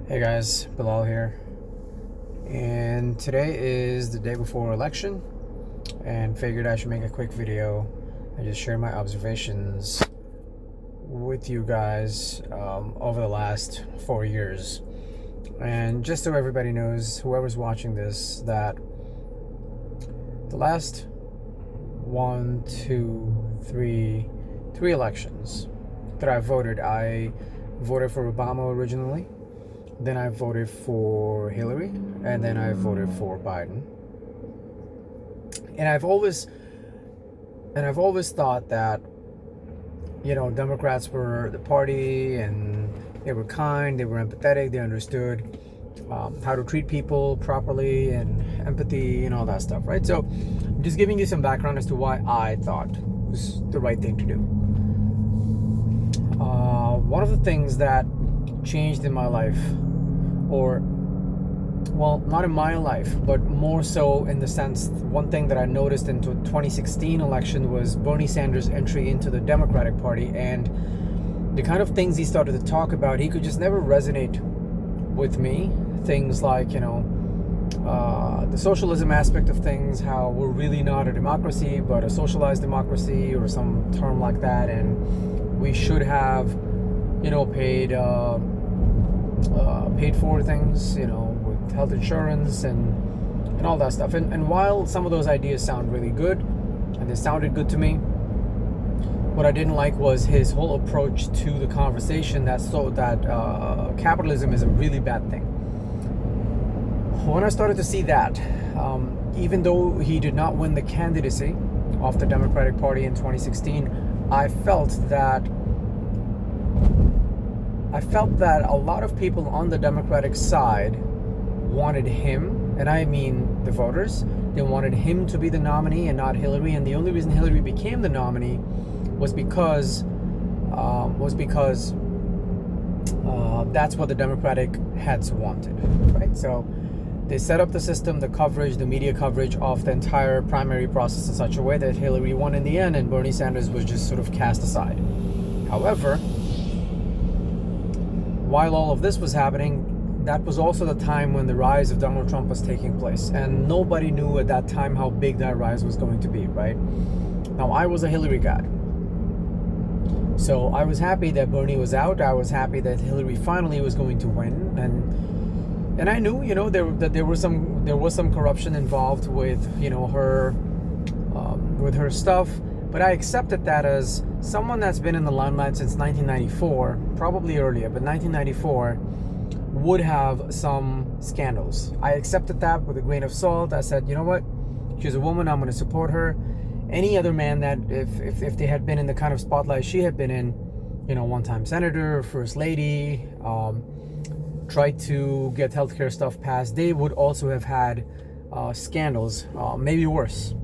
Hey guys, Bilal here. And today is the day before election, and figured I should make a quick video and just share my observations with you guys over the last 4 years. And just so everybody knows, whoever's watching this, that the last three elections that I voted for Obama originally. Then I voted for Hillary, and then I voted for Biden. And I've always thought that, Democrats were the party, and they were kind, they were empathetic, they understood how to treat people properly, and empathy, and all that stuff, right? So, I'm just giving you some background as to why I thought it was the right thing to do. One of the things that changed in my life, not in my life, but more so in the sense, one thing that I noticed in the 2016 election was Bernie Sanders' entry into the Democratic Party, and the kind of things he started to talk about, he could just never resonate with me. Things like, the socialism aspect of things, how we're really not a democracy, but a socialized democracy, or some term like that, and we should have, paid for things, with health insurance and all that stuff. And while some of those ideas sound really good, and they sounded good to me, what I didn't like was his whole approach to the conversation that capitalism is a really bad thing. When I started to see that, even though he did not win the candidacy of the Democratic Party in 2016, I felt that a lot of people on the Democratic side wanted him, and I mean the voters, they wanted him to be the nominee and not Hillary. And the only reason Hillary became the nominee was because that's what the Democratic heads wanted, right? So they set up the system, the coverage, the media coverage of the entire primary process in such a way that Hillary won in the end, and Bernie Sanders was just sort of cast aside. However, while all of this was happening, that was also the time when the rise of Donald Trump was taking place. And nobody knew at that time how big that rise was going to be, right? Now, I was a Hillary guy. So I was happy that Bernie was out. I was happy that Hillary finally was going to win. And I knew, there was some corruption involved with, her stuff. But I accepted that as someone that's been in the limelight since 1994, probably earlier, but 1994 would have some scandals. I accepted that with a grain of salt. I said, you know what? She's a woman. I'm going to support her. Any other man that, if they had been in the kind of spotlight she had been in, one-time senator, first lady, tried to get healthcare stuff passed, they would also have had scandals, maybe worse.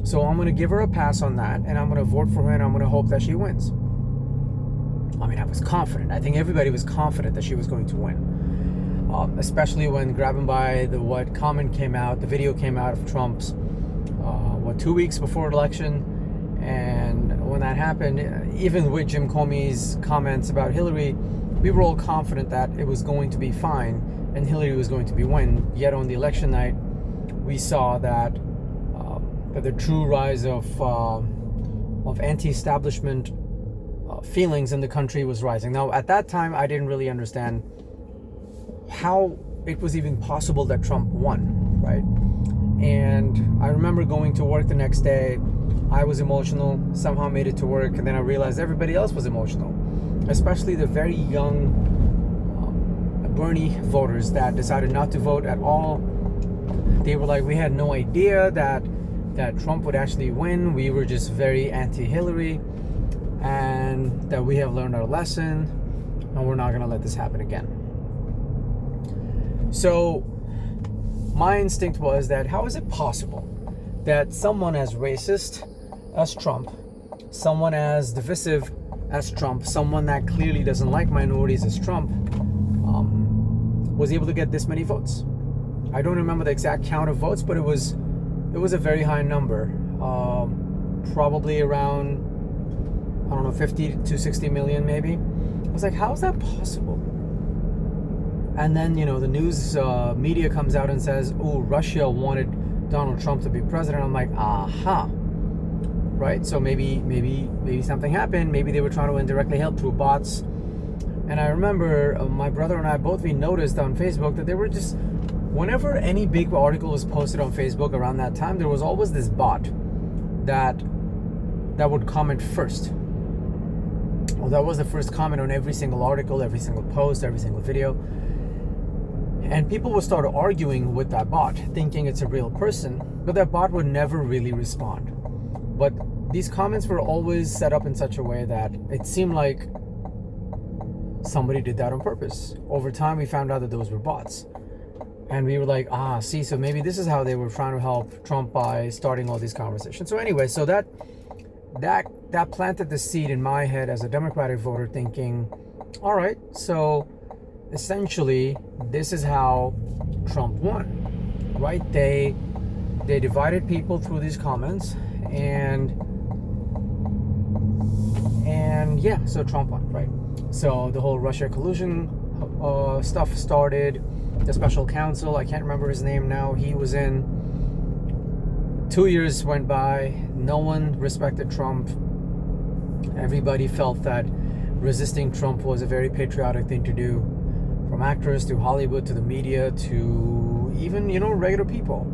So I'm going to give her a pass on that, and I'm going to vote for her, and I'm going to hope that she wins. I mean, I was confident. I think everybody was confident that she was going to win. Especially when grabbing by the video came out of Trump's, 2 weeks before the election. And when that happened, even with Jim Comey's comments about Hillary, we were all confident that it was going to be fine and Hillary was going to win. Yet on the election night, we saw that the true rise of anti-establishment feelings in the country was rising. Now, at that time, I didn't really understand how it was even possible that Trump won, right? And I remember going to work the next day. I was emotional, somehow made it to work, and then I realized everybody else was emotional, especially the very young Bernie voters that decided not to vote at all. They were like, we had no idea that Trump would actually win. We were just very anti-Hillary, and that we have learned our lesson, and we're not going to let this happen again. So my instinct was that how is it possible that someone as racist as Trump, someone as divisive as Trump, someone that clearly doesn't like minorities as Trump, was able to get this many votes? I don't remember the exact count of votes, but it was a very high number, probably around, 50 to 60 million maybe. I was like, how is that possible? And then, the news media comes out and says, oh, Russia wanted Donald Trump to be president. I'm like, aha. Right? So maybe something happened. Maybe they were trying to indirectly help through bots. And I remember my brother and I both, we noticed on Facebook that there were just, whenever any big article was posted on Facebook around that time, there was always this bot that would comment first. Well, that was the first comment on every single article, every single post, every single video. And people would start arguing with that bot, thinking it's a real person, but that bot would never really respond. But these comments were always set up in such a way that it seemed like somebody did that on purpose. Over time, we found out that those were bots. And we were like, see, so maybe this is how they were trying to help Trump by starting all these conversations. So anyway, so that planted the seed in my head as a Democratic voter, thinking, all right, so essentially this is how Trump won, right? They divided people through these comments, and yeah, so Trump won, right? So the whole Russia collusion stuff started. The special counsel, I can't remember his name now, he was in. 2 years went by, no one respected Trump. Everybody felt that resisting Trump was a very patriotic thing to do, from actors to Hollywood to the media to even, regular people.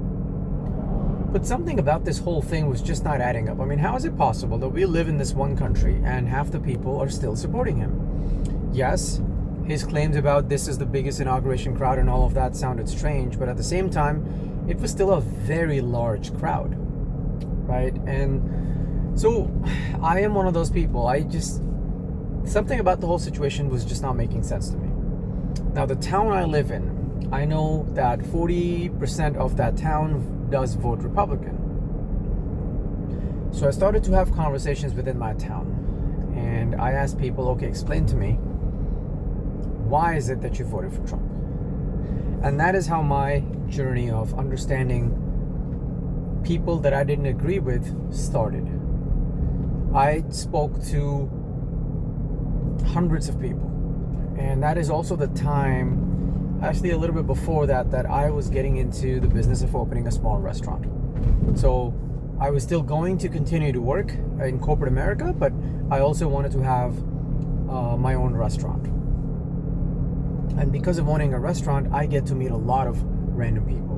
But something about this whole thing was just not adding up. I mean, how is it possible that we live in this one country and half the people are still supporting him? Yes, his claims about this is the biggest inauguration crowd and all of that sounded strange, but at the same time, it was still a very large crowd, right? And so I am one of those people. Something about the whole situation was just not making sense to me. Now, the town I live in, I know that 40% of that town does vote Republican. So I started to have conversations within my town, and I asked people, okay, explain to me, why is it that you voted for Trump? And that is how my journey of understanding people that I didn't agree with started. I spoke to hundreds of people, and that is also the time, actually a little bit before that I was getting into the business of opening a small restaurant. So I was still going to continue to work in corporate America, but I also wanted to have my own restaurant. And because of owning a restaurant, I get to meet a lot of random people,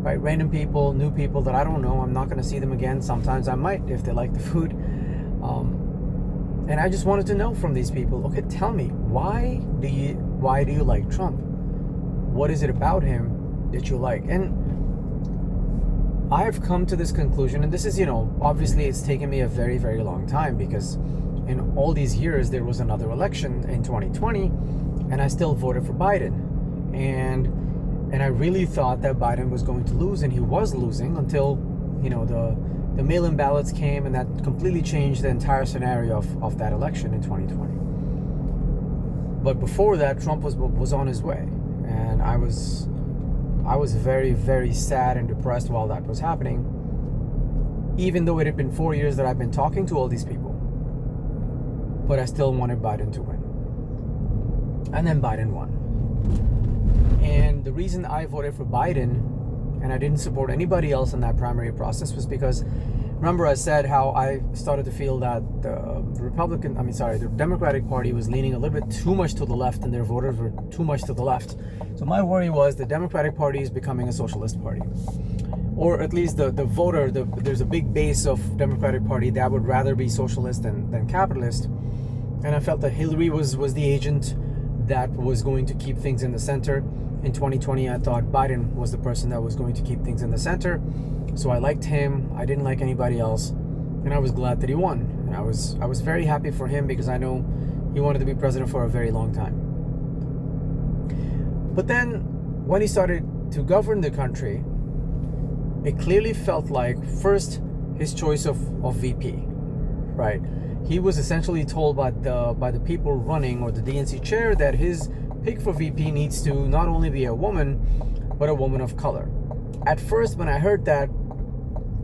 right? Random people, new people that I don't know. I'm not going to see them again. Sometimes I might if they like the food. And I just wanted to know from these people, okay, tell me, why do you like Trump? What is it about him that you like? And I've come to this conclusion, and this is, obviously it's taken me a very, very long time, because in all these years, there was another election in 2020, and I still voted for Biden. And I really thought that Biden was going to lose, and he was losing until, the mail-in ballots came, and that completely changed the entire scenario of that election in 2020. But before that, Trump was on his way, and I was very, very sad and depressed while that was happening, even though it had been 4 years that I've been talking to all these people. But I still wanted Biden to win. And then Biden won. And the reason I voted for Biden and I didn't support anybody else in that primary process was because, remember I said how I started to feel that the Democratic Party was leaning a little bit too much to the left, and their voters were too much to the left. So my worry was the Democratic Party is becoming a socialist party. Or at least there's a big base of Democratic Party that would rather be socialist than capitalist. And I felt that Hillary was the agent that was going to keep things in the center. In 2020, I thought Biden was the person that was going to keep things in the center. So I liked him. I didn't like anybody else. And I was glad that he won. And I was very happy for him, because I know he wanted to be president for a very long time. But then when he started to govern the country, it clearly felt like, first, his choice of VP, right? He was essentially told by the people running, or the DNC chair, that his pick for VP needs to not only be a woman, but a woman of color. At first, when I heard that,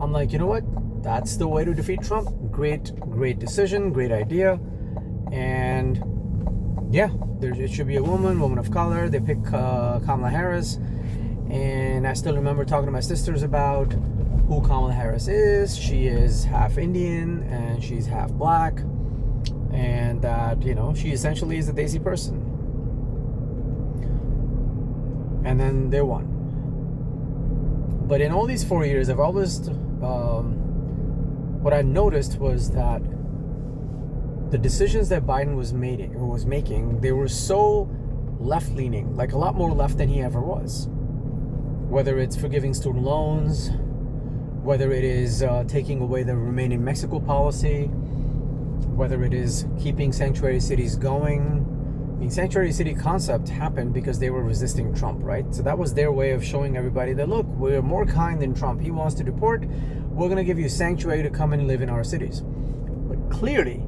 I'm like, you know what? That's the way to defeat Trump. Great decision, great idea. And Yeah, it should be a woman of color. They pick Kamala Harris. And I still remember talking to my sisters about who Kamala Harris is. She is half Indian and she's half black. And that, she essentially is a Desi person. And then they won. But in all these 4 years, I've always, what I noticed was that the decisions that Biden was making, they were so left-leaning, like a lot more left than he ever was. Whether it's forgiving student loans, whether it is taking away the Remain in Mexico policy, whether it is keeping sanctuary cities going. I mean, sanctuary city concept happened because they were resisting Trump, right? So that was their way of showing everybody that, look, we're more kind than Trump. He wants to deport. We're going to give you sanctuary to come and live in our cities. But clearly,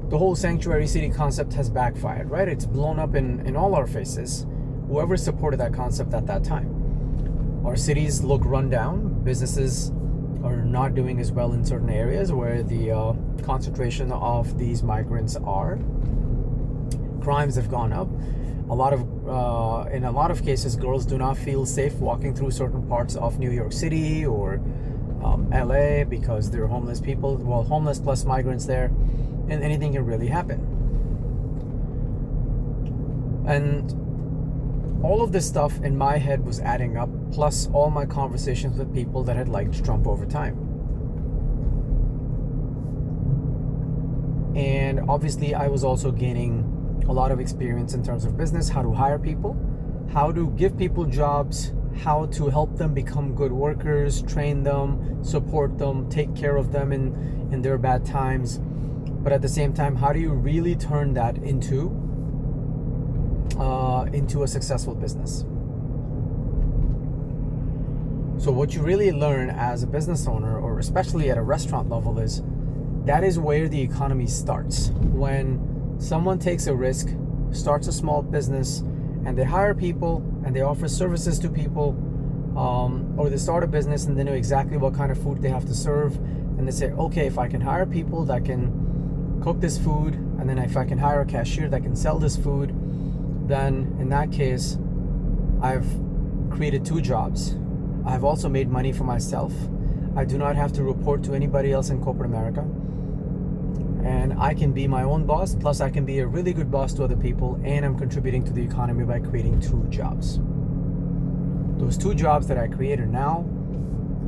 the whole sanctuary city concept has backfired, right? It's blown up in all our faces. Whoever supported that concept at that time. Our cities look run down. Businesses are not doing as well in certain areas where the concentration of these migrants are. Crimes have gone up. In a lot of cases, girls do not feel safe walking through certain parts of New York City or LA because they're homeless people. Well, homeless plus migrants there, and anything can really happen. And all of this stuff in my head was adding up, plus all my conversations with people that had liked Trump over time. And obviously, I was also gaining a lot of experience in terms of business, how to hire people, how to give people jobs, how to help them become good workers, train them, support them, take care of them in their bad times. But at the same time, how do you really turn that into a successful business? So what you really learn as a business owner, or especially at a restaurant level, is that is where the economy starts. When someone takes a risk, starts a small business, and they hire people and they offer services to people, or they start a business and they know exactly what kind of food they have to serve, and they say, okay, if I can hire people that can cook this food, and then if I can hire a cashier that can sell this food, then in that case, I've created 2 jobs. I've also made money for myself. I do not have to report to anybody else in corporate America. And I can be my own boss, plus I can be a really good boss to other people, and I'm contributing to the economy by creating 2 jobs. Those 2 jobs that I create are now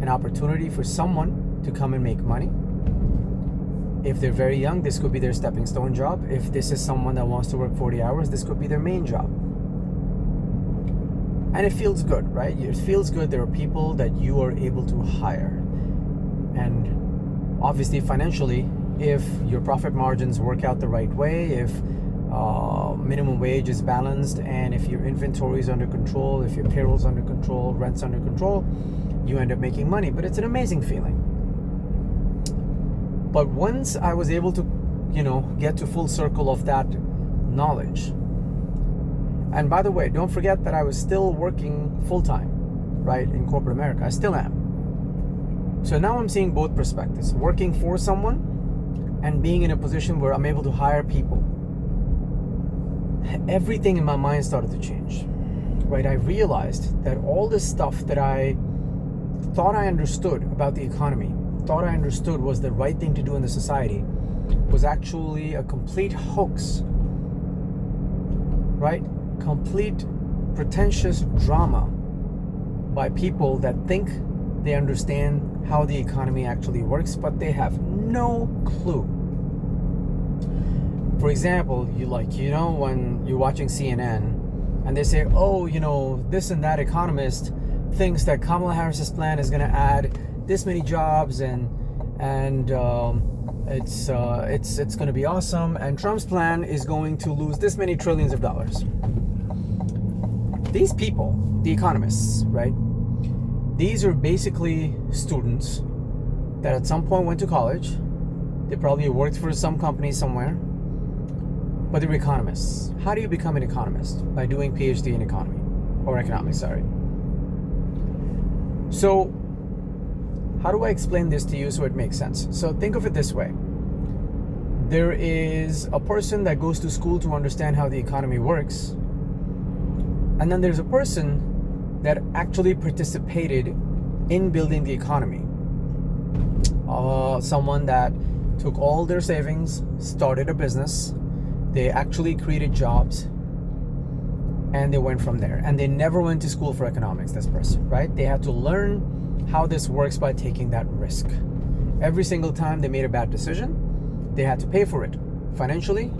an opportunity for someone to come and make money. If they're very young, this could be their stepping stone job. If this is someone that wants to work 40 hours, this could be their main job. And it feels good, right? It feels good. There are people that you are able to hire. And obviously financially, if your profit margins work out the right way, if minimum wage is balanced, and if your inventory is under control, if your payroll's under control, rent's under control, you end up making money. But it's an amazing feeling. But once I was able to, get to full circle of that knowledge, and by the way, don't forget that I was still working full-time, right, in corporate America. I still am. So now I'm seeing both perspectives, working for someone and being in a position where I'm able to hire people. Everything in my mind started to change, right? I realized that all this stuff that I thought I understood about the economy, thought I understood was the right thing to do in the society, was actually a complete hoax, right? Complete pretentious drama by people that think they understand how the economy actually works, but they have no clue. For example, when you're watching CNN and they say, this and that economist thinks that Kamala Harris's plan is going to add this many jobs and it's going to be awesome, and Trump's plan is going to lose this many trillions of dollars. These people, the economists, right? These are basically students that at some point went to college. They probably worked for some company somewhere, but they're economists. How do you become an economist? By doing PhD in economy or economics, sorry. So how do I explain this to you so it makes sense? So think of it this way. There is a person that goes to school to understand how the economy works. And then there's a person that actually participated in building the economy. Someone that took all their savings, started a business, they actually created jobs, and they went from there. And they never went to school for economics, this person, right? They had to learn how this works by taking that risk. Every single time they made a bad decision, they had to pay for it financially,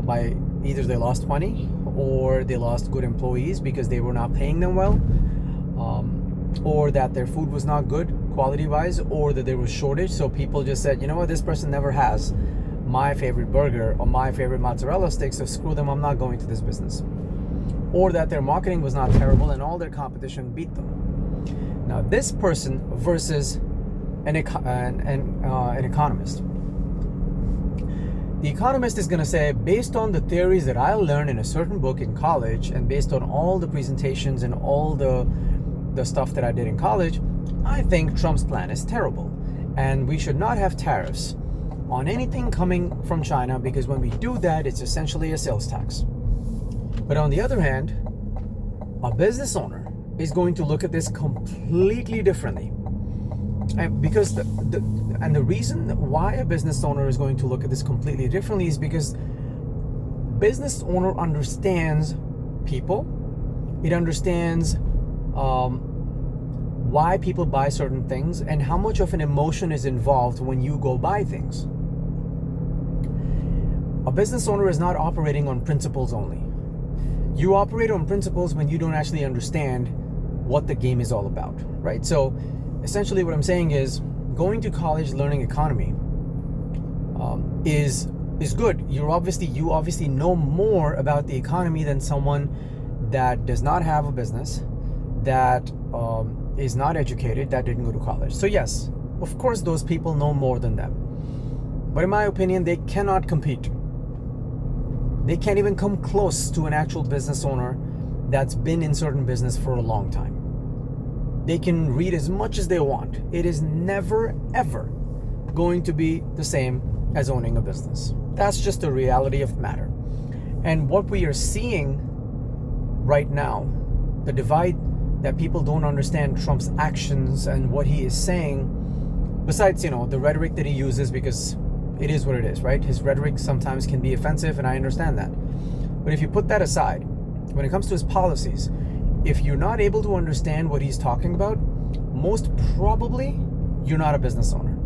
by either they lost money or they lost good employees because they were not paying them well, or that their food was not good quality wise, or that there was shortage, so people just said, you know what, this person never has my favorite burger or my favorite mozzarella stick, so screw them, I'm not going to this business. Or that their marketing was not terrible and all their competition beat them. Now this person versus an economist. The economist is going to say, based on the theories that I learned in a certain book in college, and based on all the presentations and all the stuff that I did in college, I think Trump's plan is terrible. And we should not have tariffs on anything coming from China, because when we do that, it's essentially a sales tax. But on the other hand, a business owner is going to look at this completely differently. And because the reason why a business owner is going to look at this completely differently is because business owner understands people. It understands why people buy certain things and how much of an emotion is involved when you go buy things. A business owner is not operating on principles only. You operate on principles when you don't actually understand what the game is all about, right? So essentially what I'm saying is, going to college learning economy is good. You obviously know more about the economy than someone that does not have a business, that is not educated, that didn't go to college. So yes, of course those people know more than them. But in my opinion, they cannot compete. They can't even come close to an actual business owner that's been in certain business for a long time. They can read as much as they want. It is never, ever going to be the same as owning a business. That's just the reality of the matter. And what we are seeing right now, the divide that people don't understand Trump's actions and what he is saying, besides, the rhetoric that he uses, because it is what it is, right? His rhetoric sometimes can be offensive, and I understand that. But if you put that aside, when it comes to his policies, if you're not able to understand what he's talking about, most probably you're not a business owner.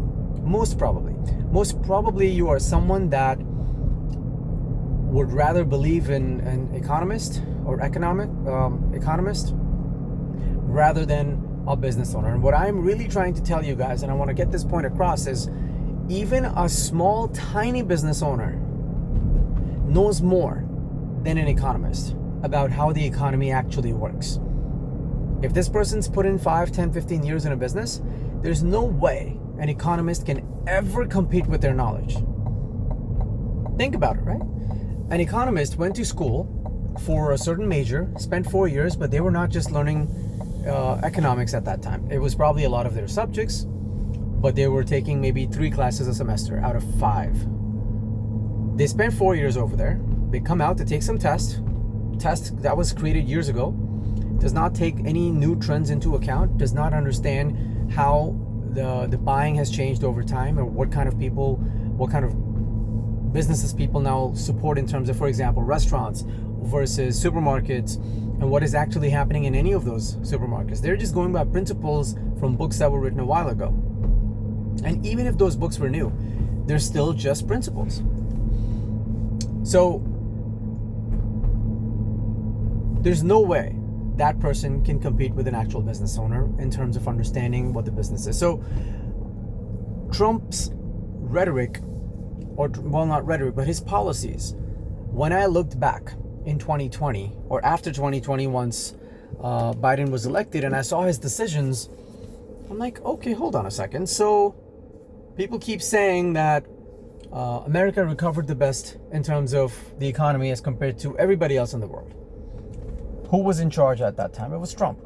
Most probably you are someone that would rather believe in an economist or economist rather than a business owner. And what I'm really trying to tell you guys, and I want to get this point across, is even a small, tiny business owner knows more than an economist about how the economy actually works. If this person's put in 5, 10, 15 years in a business, there's no way an economist can ever compete with their knowledge. Think about it, right? An economist went to school for a certain major, spent 4 years, but they were not just learning economics at that time. It was probably a lot of their subjects, but they were taking maybe 3 classes a semester out of 5. They spent 4 years over there. They come out to take some test that was created years ago, does not take any new trends into account, does not understand how the buying has changed over time, or what kind of businesses people now support in terms of, for example, restaurants versus supermarkets, and what is actually happening in any of those supermarkets. They're just going by principles from books that were written a while ago. And even if those books were new, they're still just principles. So there's no way that person can compete with an actual business owner in terms of understanding what the business is. So Trump's rhetoric, not rhetoric, but his policies, when I looked back in 2020 or after 2020, once Biden was elected, and I saw his decisions, I'm like, okay, hold on a second. So people keep saying that America recovered the best in terms of the economy as compared to everybody else in the world. Who was in charge at that time? It was Trump.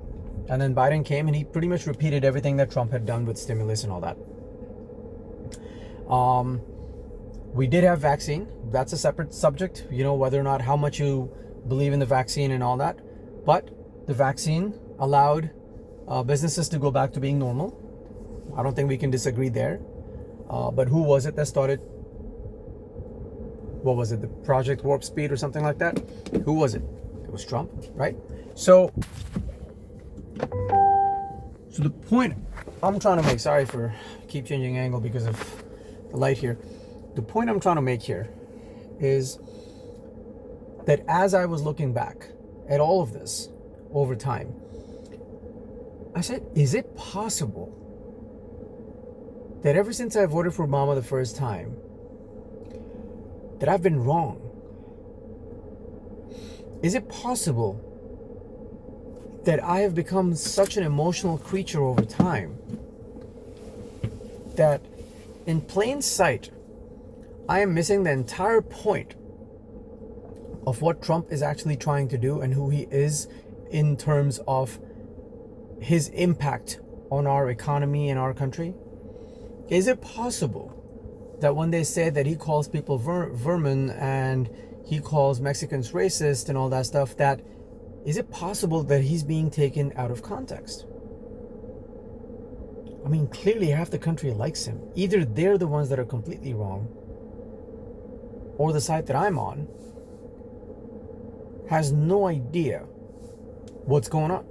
And then Biden came and he pretty much repeated everything that Trump had done with stimulus and all that. We did have vaccine. That's a separate subject, whether or not how much you believe in the vaccine and all that. But the vaccine allowed businesses to go back to being normal. I don't think we can disagree there. But who was it that started? What was it? The Project Warp Speed or something like that? Who was it? It was Trump, right? So the point I'm trying to make, sorry for keep changing angle because of the light here. The point I'm trying to make here is that as I was looking back at all of this over time, I said, is it possible that ever since I voted for Obama the first time, that I've been wrong? Is it possible that I have become such an emotional creature over time that in plain sight, I am missing the entire point of what Trump is actually trying to do and who he is in terms of his impact on our economy and our country? Is it possible that when they say that he calls people vermin and he calls Mexicans racist and all that stuff, that is it possible that he's being taken out of context? I mean, clearly half the country likes him. Either they're the ones that are completely wrong, or the side that I'm on has no idea what's going on.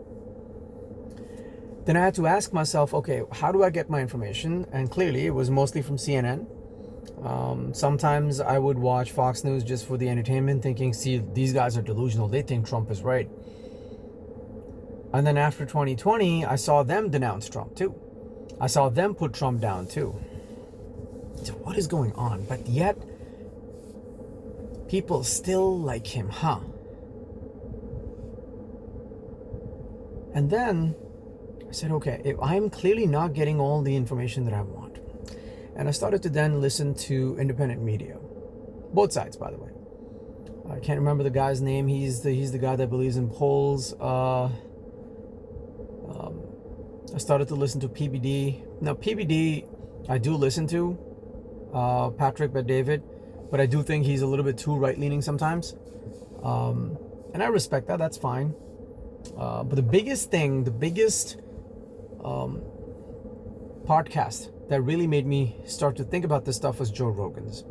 Then I had to ask myself, okay, how do I get my information? And clearly it was mostly from CNN. Sometimes I would watch Fox News just for the entertainment, thinking, see, these guys are delusional. They think Trump is right. And then after 2020, I saw them denounce Trump too. I saw them put Trump down too. So what is going on? But yet, people still like him, huh? And then I said, okay, if I'm clearly not getting all the information that I want. And I started to then listen to independent media. Both sides, by the way. I can't remember the guy's name. He's the guy that believes in polls. I started to listen to PBD. Now, PBD, I do listen to, Patrick Bet-David, but I do think he's a little bit too right-leaning sometimes. And I respect that. That's fine. But the biggest podcast that really made me start to think about this stuff was Joe Rogan's.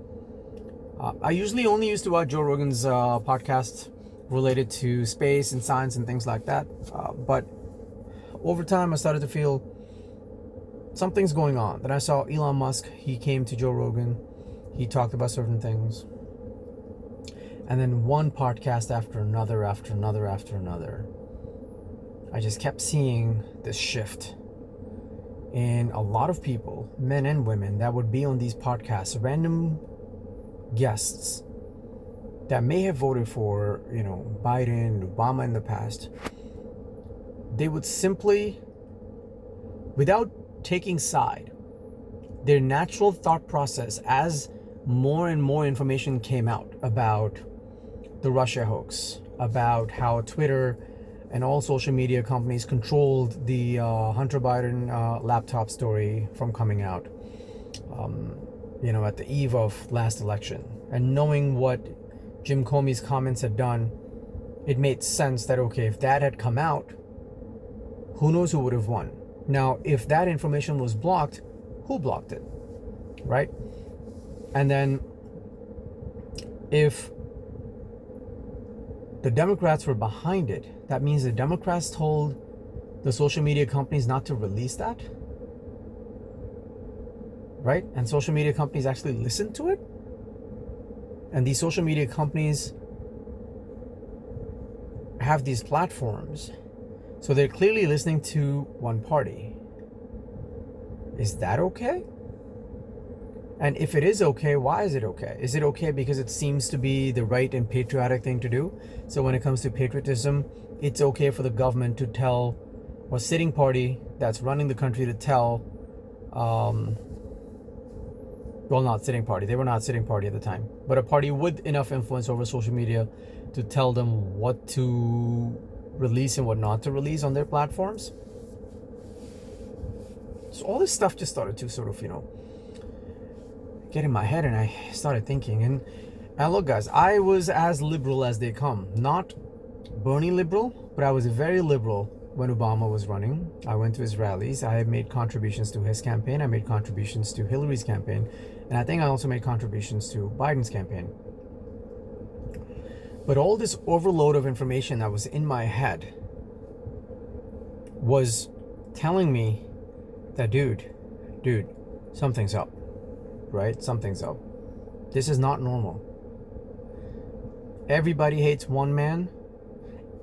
I usually only used to watch Joe Rogan's podcast related to space and science and things like that. But over time, I started to feel something's going on. Then I saw Elon Musk. He came to Joe Rogan. He talked about certain things. And then one podcast after another, I just kept seeing this shift in a lot of people, men and women, that would be on these podcasts, random guests that may have voted for, Biden, Obama in the past. They would simply, without taking side, their natural thought process, as more and more information came out about the Russia hoax, about how Twitter and all social media companies controlled the Hunter Biden laptop story from coming out, at the eve of last election. And knowing what Jim Comey's comments had done, it made sense that, okay, if that had come out, who knows who would have won. Now, if that information was blocked, who blocked it, right? And then if the Democrats were behind it, that means the Democrats told the social media companies not to release that, right? And social media companies actually listened to it. And these social media companies have these platforms, so they're clearly listening to one party. Is that okay? And if it is okay, why is it okay? Is it okay because it seems to be the right and patriotic thing to do? So when it comes to patriotism, it's okay for the government to tell a sitting party that's running the country to tell, well, not sitting party. They were not sitting party at the time, but a party with enough influence over social media to tell them what to release and what not to release on their platforms. So all this stuff just started to sort of, get in my head and I started thinking. And look, guys, I was as liberal as they come. Not Bernie liberal, but I was very liberal when Obama was running. I went to his rallies. I made contributions to his campaign. I made contributions to Hillary's campaign. And I think I also made contributions to Biden's campaign. But all this overload of information that was in my head was telling me that, dude, something's up, right? Something's up. This is not normal. Everybody hates one man.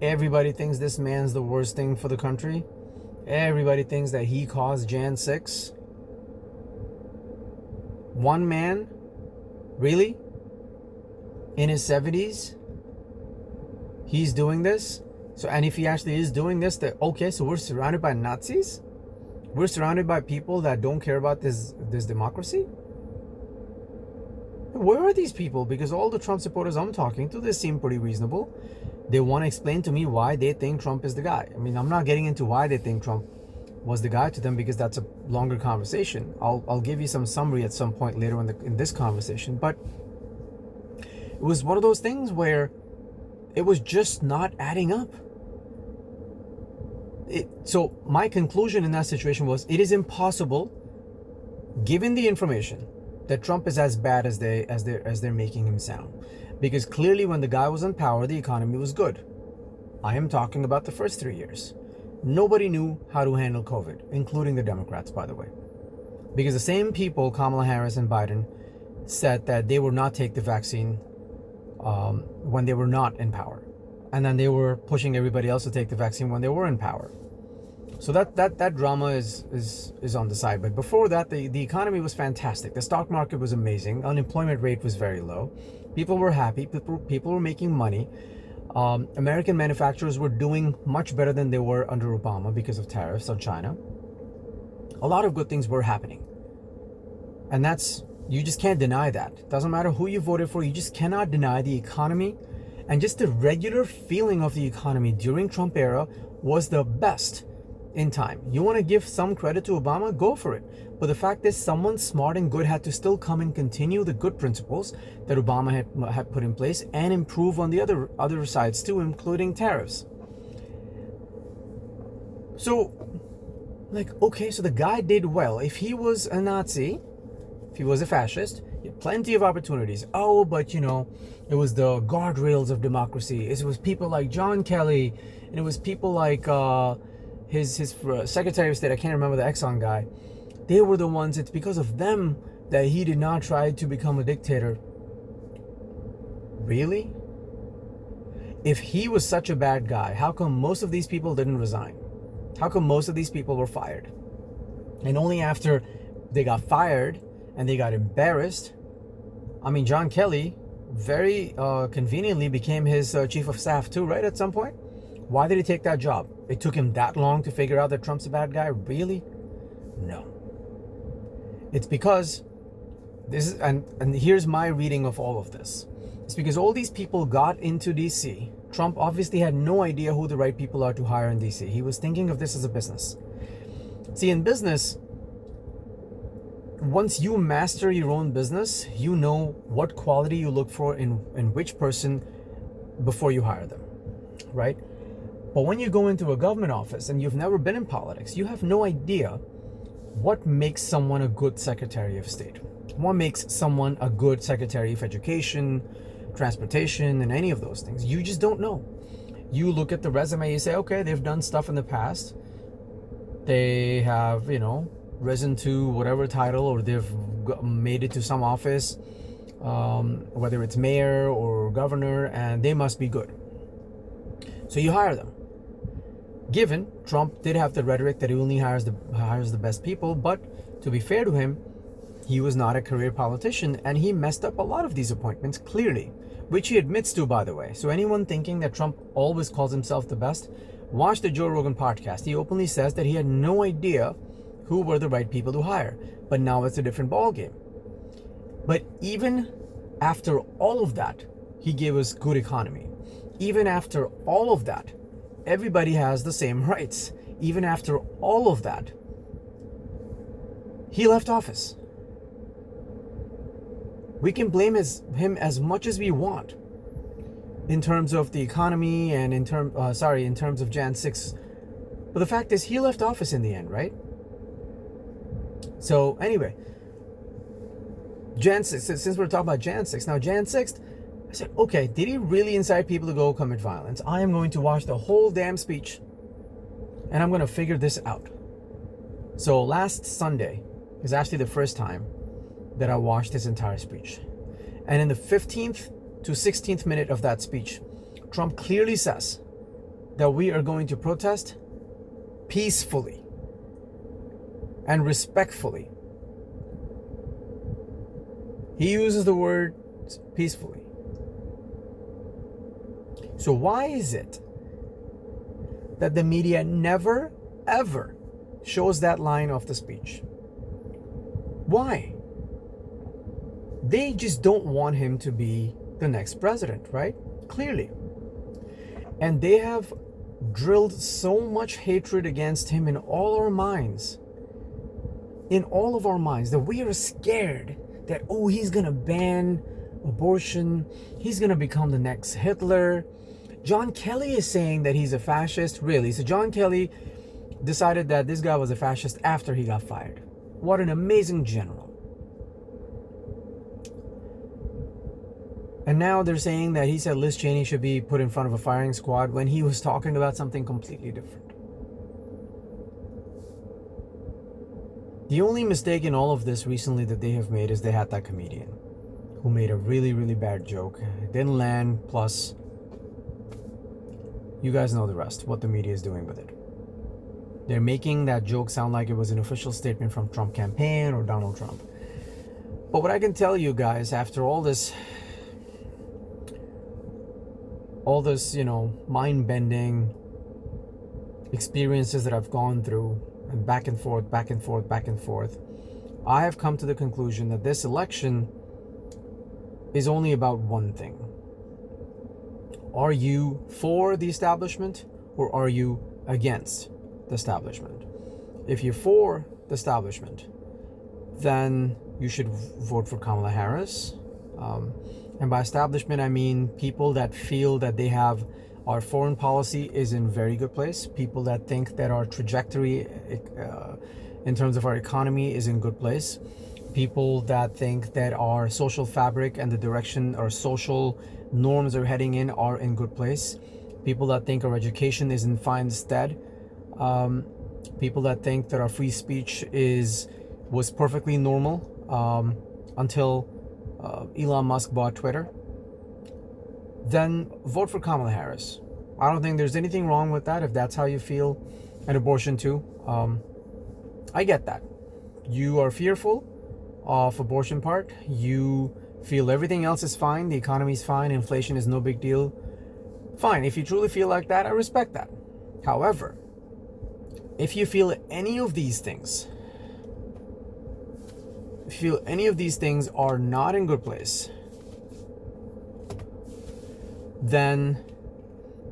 Everybody thinks this man's the worst thing for the country. Everybody thinks that he caused Jan 6. One man? Really? In his 70s? He's doing this? So, and if he actually is doing this, that okay, so we're surrounded by Nazis? We're surrounded by people that don't care about this democracy? Where are these people? Because all the Trump supporters I'm talking to, they seem pretty reasonable. They want to explain to me why they think Trump is the guy. I mean, I'm not getting into why they think Trump was the guy to them, because that's a longer conversation. I'll give you some summary at some point later in this conversation. But it was one of those things where it was just not adding up. So my conclusion in that situation was, it is impossible, given the information, that Trump is as bad as they're making him sound. Because clearly when the guy was in power, the economy was good. I am talking about the first 3 years. Nobody knew how to handle COVID, including the Democrats, by the way. Because the same people, Kamala Harris and Biden, said that they would not take the vaccine when they were not in power. And then they were pushing everybody else to take the vaccine when they were in power. So that drama is on the side. But before that, the economy was fantastic. The stock market was amazing. Unemployment rate was very low. People were happy. People were making money. American manufacturers were doing much better than they were under Obama because of tariffs on China. A lot of good things were happening. And you just can't deny that. Doesn't matter who you voted for, you just cannot deny the economy. And just the regular feeling of the economy during Trump era was the best in time. You want to give some credit to Obama? Go for it. But the fact is, someone smart and good had to still come and continue the good principles that Obama had put in place and improve on the other sides too, including tariffs. So, okay, so the guy did well. If he was a Nazi, if he was a fascist, he had plenty of opportunities. Oh, but it was the guardrails of democracy. It was people like John Kelly, and it was people like his Secretary of State, I can't remember the Exxon guy. They were the ones, it's because of them that he did not try to become a dictator. Really? If he was such a bad guy, how come most of these people didn't resign? How come most of these people were fired? And only after they got fired and they got embarrassed, I mean, John Kelly very conveniently became his chief of staff too, right, at some point? Why did he take that job? It took him that long to figure out that Trump's a bad guy? Really? No. It's because this is, and here's my reading of all of this. It's because all these people got into DC. Trump obviously had no idea who the right people are to hire in DC. He was thinking of this as a business. See, in business, once you master your own business, you know what quality you look for in which person before you hire them, right? But when you go into a government office and you've never been in politics, you have no idea what makes someone a good Secretary of State. What makes someone a good Secretary of Education, Transportation, and any of those things. You just don't know. You look at the resume, you say, okay, they've done stuff in the past. They have, risen to whatever title, or they've made it to some office, whether it's mayor or governor, and they must be good. So you hire them. Given Trump did have the rhetoric that he only hires the best people, but to be fair to him, he was not a career politician, and he messed up a lot of these appointments clearly, which he admits to, by the way. So anyone thinking that Trump always calls himself the best, watch the Joe Rogan podcast. He openly says that he had no idea who were the right people to hire, but now it's a different ballgame. But even after all of that, he gave us good economy. Even after all of that, everybody has the same rights. Even after all of that, he left office. We can blame him as much as we want in terms of the economy and in terms of Jan 6. But the fact is, he left office in the end, right? So anyway, Jan 6th, since we're talking about Jan 6th, now Jan 6th, I said, okay, did he really incite people to go commit violence? I am going to watch the whole damn speech and I'm going to figure this out. So last Sunday is actually the first time that I watched his entire speech. And in the 15th to 16th minute of that speech, Trump clearly says that we are going to protest peacefully and respectfully. He uses the word peacefully. So why is it that the media never, ever shows that line of the speech? Why? They just don't want him to be the next president, right? Clearly. And they have drilled so much hatred against him in all our minds, that we are scared that, oh, he's gonna ban abortion, he's gonna become the next Hitler. John Kelly is saying that he's a fascist. Really? So John Kelly decided that this guy was a fascist after he got fired. What an amazing general. And now they're saying that he said Liz Cheney should be put in front of a firing squad when he was talking about something completely different. The only mistake in all of this recently that they have made is they had that comedian who made a really, really bad joke. It didn't land, plus you guys know the rest, what the media is doing with it. They're making that joke sound like it was an official statement from Trump campaign or Donald Trump. But what I can tell you guys, after all this, mind-bending experiences that I've gone through, and back and forth, I have come to the conclusion that this election is only about one thing. Are you for the establishment or are you against the establishment? If you're for the establishment, then you should vote for Kamala Harris. And by establishment, I mean people that feel that they have our foreign policy is in very good place. People that think that our trajectory in terms of our economy is in good place. People that think that our social fabric and the direction our social norms are heading in are in good place. People that think our education is in fine stead. People that think that our free speech was perfectly normal until Elon Musk bought Twitter. Then vote for Kamala Harris. I don't think there's anything wrong with that if that's how you feel. And abortion too. I get that. You are fearful of abortion part. You feel everything else is fine. The economy is fine. Inflation is no big deal. Fine. If you truly feel like that, I respect that. However, if you feel any of these things, are not in good place, then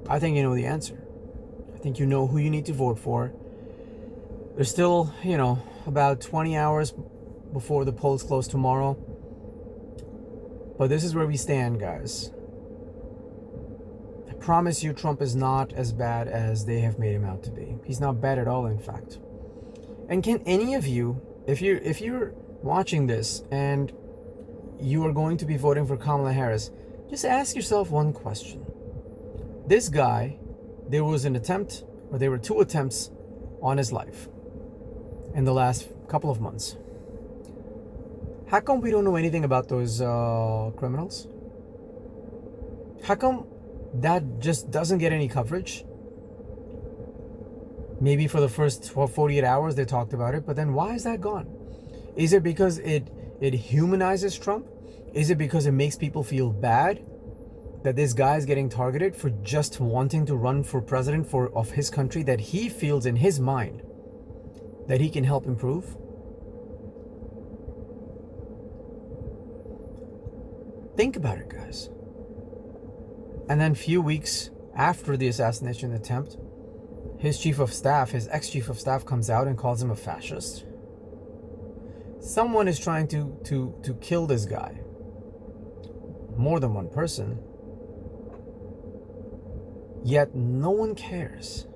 I think you know the answer. I think you know who you need to vote for. There's still, about 20 hours before the polls close tomorrow. But this is where we stand, guys. I promise you, Trump is not as bad as they have made him out to be. He's not bad at all, in fact. And can any of you, if you're watching this and you are going to be voting for Kamala Harris, just ask yourself one question. This guy, there were two attempts on his life in the last couple of months. How come we don't know anything about those criminals? How come that just doesn't get any coverage? Maybe for the first 48 hours they talked about it, but then why is that gone? Is it because it humanizes Trump? Is it because it makes people feel bad that this guy is getting targeted for just wanting to run for president of his country that he feels in his mind that he can help improve? Think about it, guys. And then few weeks after the assassination attempt, his ex-chief of staff comes out and calls him a fascist. Someone is trying to kill this guy. more than one person, yet no one cares.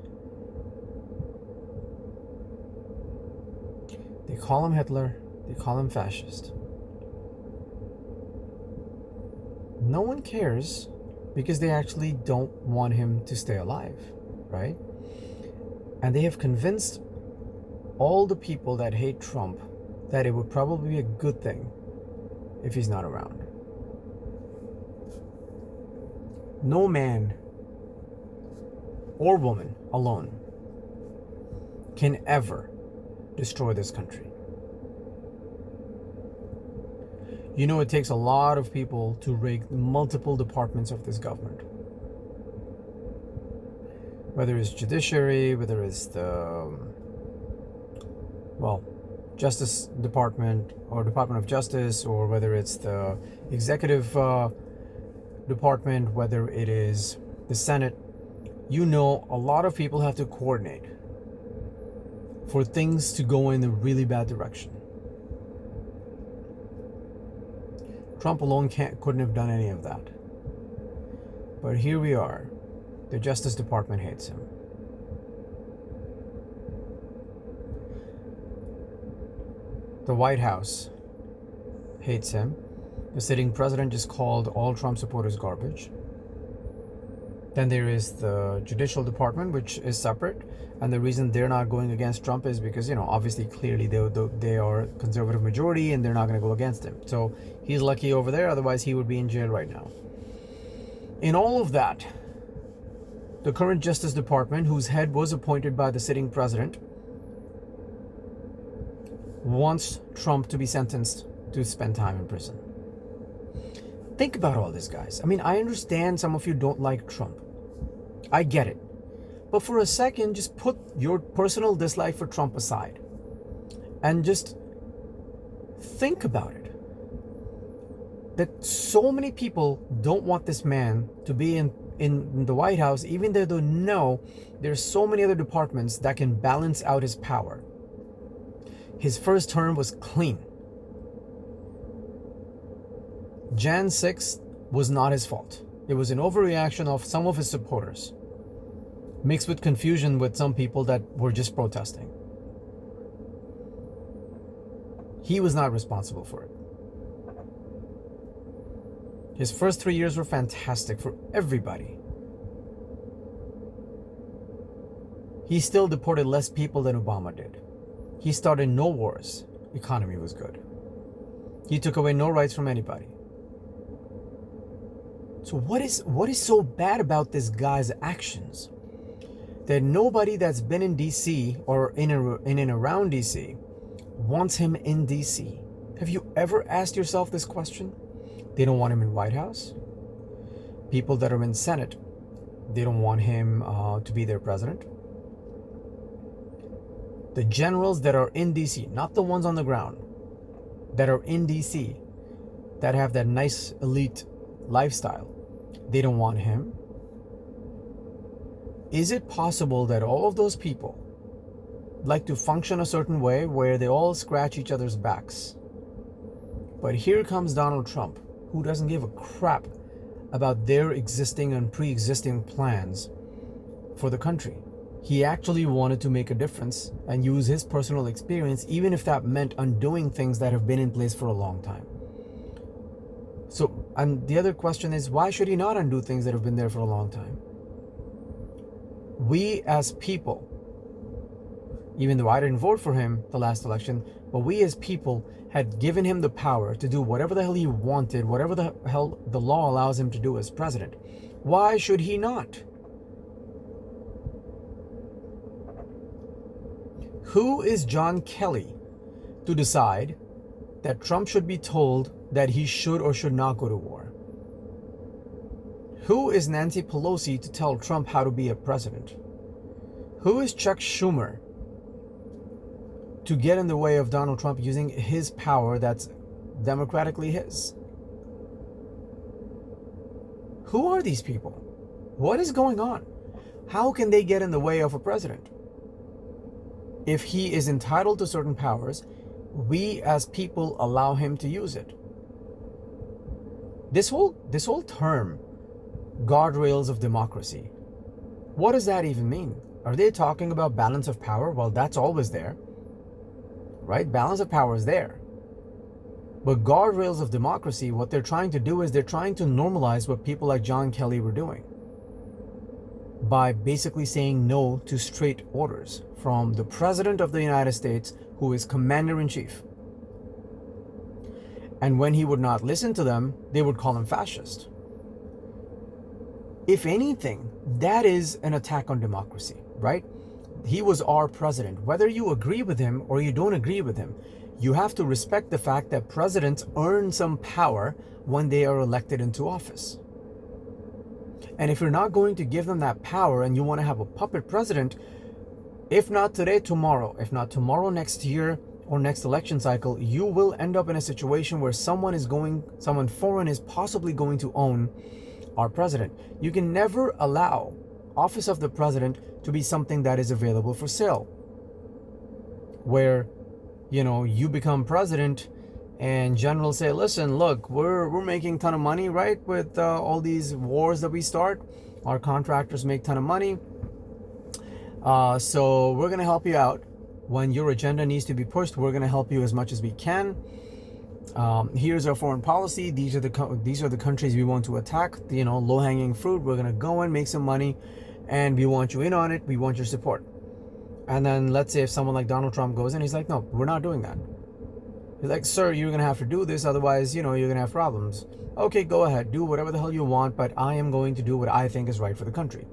They call him Hitler, they call him fascist. No one cares because they actually don't want him to stay alive, right? And they have convinced all the people that hate Trump that it would probably be a good thing if he's not around. No man or woman alone can ever destroy this country. You know, it takes a lot of people to rig multiple departments of this government. Whether it's judiciary, whether it's the, Justice Department or Department of Justice, or whether it's the executive department, whether it is the Senate. You know, a lot of people have to coordinate for things to go in a really bad direction. Trump alone couldn't have done any of that. But here we are. The Justice Department hates him. The White House hates him. The sitting president just called all Trump supporters garbage. Then there is the Judicial Department, which is separate. And the reason they're not going against Trump is because, obviously, clearly they are conservative majority and they're not going to go against him. So he's lucky over there. Otherwise, he would be in jail right now. In all of that, the current Justice Department, whose head was appointed by the sitting president, wants Trump to be sentenced to spend time in prison. Think about all this, guys. I mean, I understand some of you don't like Trump. I get it. But for a second, just put your personal dislike for Trump aside and just think about it. That so many people don't want this man to be in the White House, even though they know there's so many other departments that can balance out his power. His first term was clean. Jan 6th was not his fault. It was an overreaction of some of his supporters, mixed with confusion with some people that were just protesting. He was not responsible for it. His first 3 years were fantastic for everybody. He still deported less people than Obama did. He started no wars. Economy was good. He took away no rights from anybody. So what is so bad about this guy's actions that nobody that's been in DC or in and around DC wants him in DC? Have you ever asked yourself this question? They don't want him in White House. People that are in Senate, they don't want him to be their president. The generals that are in DC, not the ones on the ground, that are in DC, that have that nice elite lifestyle, they don't want him. Is it possible that all of those people like to function a certain way where they all scratch each other's backs? But here comes Donald Trump, who doesn't give a crap about their existing and pre-existing plans for the country. He actually wanted to make a difference and use his personal experience, even if that meant undoing things that have been in place for a long time. So, and the other question is, why should he not undo things that have been there for a long time? We as people, even though I didn't vote for him the last election, but we as people had given him the power to do whatever the hell he wanted, whatever the hell the law allows him to do as president. Why should he not? Who is John Kelly to decide that Trump should be told that he should or should not go to war? Who is Nancy Pelosi to tell Trump how to be a president? Who is Chuck Schumer to get in the way of Donald Trump using his power that's democratically his? Who are these people? What is going on? How can they get in the way of a president? If he is entitled to certain powers, we as people allow him to use it. This whole term, guardrails of democracy, what does that even mean? Are they talking about balance of power? Well, that's always there, right? Balance of power is there. But guardrails of democracy, what they're trying to do is they're trying to normalize what people like John Kelly were doing by basically saying no to straight orders from the President of the United States, who is Commander-in-Chief. And when he would not listen to them, they would call him fascist. If anything, that is an attack on democracy, right? He was our president. Whether you agree with him or you don't agree with him, you have to respect the fact that presidents earn some power when they are elected into office. And if you're not going to give them that power and you want to have a puppet president, if not today, tomorrow, if not tomorrow, next year or next election cycle, you will end up in a situation where someone foreign is possibly going to own our president. You can never allow office of the president to be something that is available for sale, where you become president and generals say, listen, look, we're making a ton of money, right, with all these wars that we start. Our contractors make a ton of money, so we're going to help you out. When your agenda needs to be pushed, we're going to help you as much as we can. Here's our foreign policy. These are the countries we want to attack. Low-hanging fruit. We're going to go and make some money, and we want you in on it. We want your support. And then let's say if someone like Donald Trump goes in, he's like, no, we're not doing that. He's like, sir, you're going to have to do this. Otherwise, you're going to have problems. Okay, go ahead. Do whatever the hell you want, but I am going to do what I think is right for the country.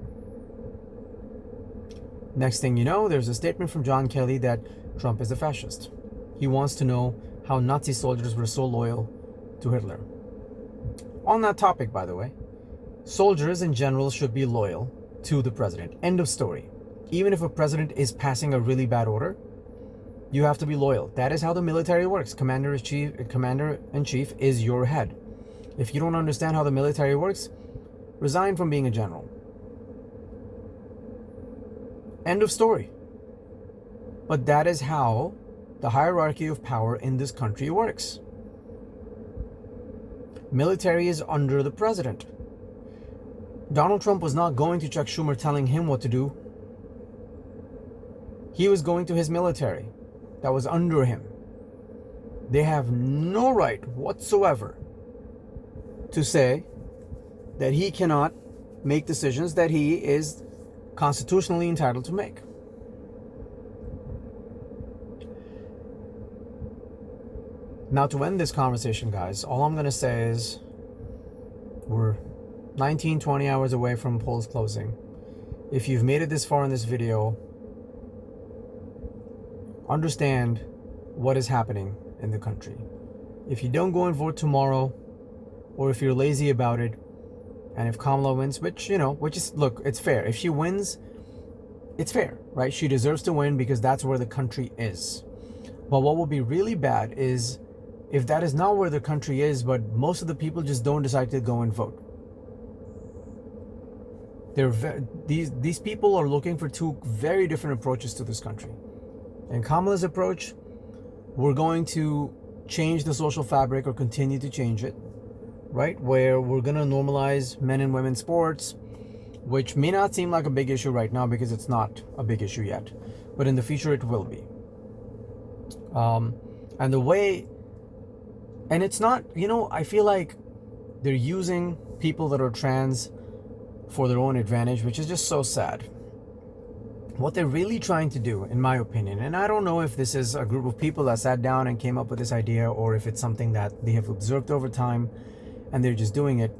Next thing you know, there's a statement from John Kelly that Trump is a fascist. He wants to know how Nazi soldiers were so loyal to Hitler. On that topic, by the way, soldiers in general should be loyal to the president. End of story. Even if a president is passing a really bad order, you have to be loyal. That is how the military works. Commander-in-chief is your head. If you don't understand how the military works, resign from being a general. End of story. But that is how the hierarchy of power in this country works. Military is under the president. Donald Trump was not going to Chuck Schumer telling him what to do. He was going to his military that was under him. They have no right whatsoever to say that he cannot make decisions that he is constitutionally entitled to make. Now, to end this conversation, guys, all I'm going to say is we're 19, 20 hours away from polls closing. If you've made it this far in this video, understand what is happening in the country. If you don't go and vote tomorrow, or if you're lazy about it, and if Kamala wins, which is, look, it's fair. If she wins, it's fair, right? She deserves to win because that's where the country is. But what will be really bad is if that is not where the country is, but most of the people just don't decide to go and vote. These people are looking for two very different approaches to this country. And Kamala's approach, we're going to change the social fabric or continue to change it, right? Where we're going to normalize men and women sports, which may not seem like a big issue right now because it's not a big issue yet, but in the future it will be. And it's not, I feel like they're using people that are trans for their own advantage, which is just so sad. What they're really trying to do, in my opinion, and I don't know if this is a group of people that sat down and came up with this idea or if it's something that they have observed over time and they're just doing it.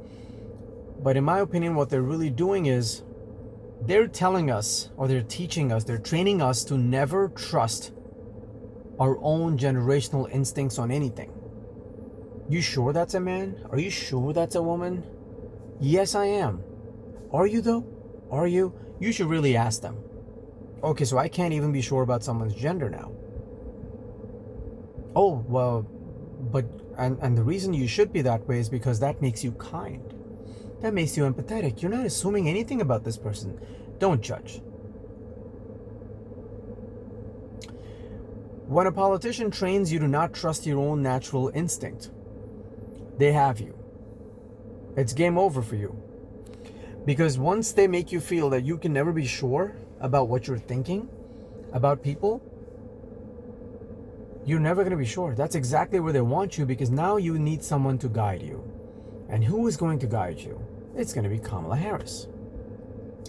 But in my opinion, what they're really doing is they're telling us, or they're teaching us, they're training us to never trust our own generational instincts on anything. You sure that's a man? Are you sure that's a woman? Yes, I am. Are you though? Are you? You should really ask them. Okay, so I can't even be sure about someone's gender now. Oh, well, but, and the reason you should be that way is because that makes you kind. That makes you empathetic. You're not assuming anything about this person. Don't judge. When a politician trains you to not trust your own natural instinct, they have you. It's game over for you. Because once they make you feel that you can never be sure about what you're thinking about people, you're never going to be sure. That's exactly where they want you, because now you need someone to guide you. And who is going to guide you? It's going to be Kamala Harris.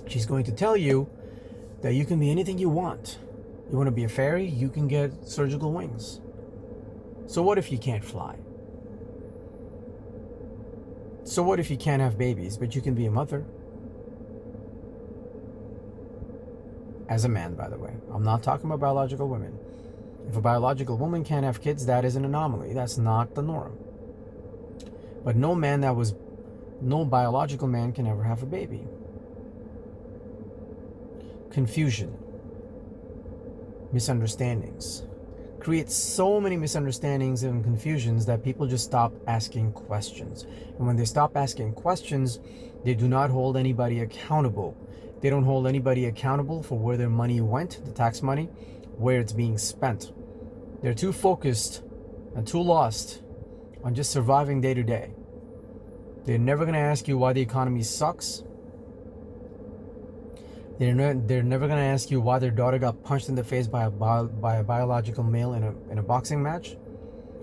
She's going to tell you that you can be anything you want. You want to be a fairy? You can get surgical wings. So what if you can't fly? So what if you can't have babies, but you can be a mother? As a man, by the way. I'm not talking about biological women. If a biological woman can't have kids, that is an anomaly. That's not the norm. But no biological man can ever have a baby. Confusion. Misunderstandings. Create so many misunderstandings and confusions that people just stop asking questions. And when they stop asking questions, they do not hold anybody accountable. They don't hold anybody accountable for where their money went, the tax money, where it's being spent. They're too focused and too lost on just surviving day to day. They're never going to ask you why the economy sucks. They're never going to ask you why their daughter got punched in the face by a biological male in a boxing match.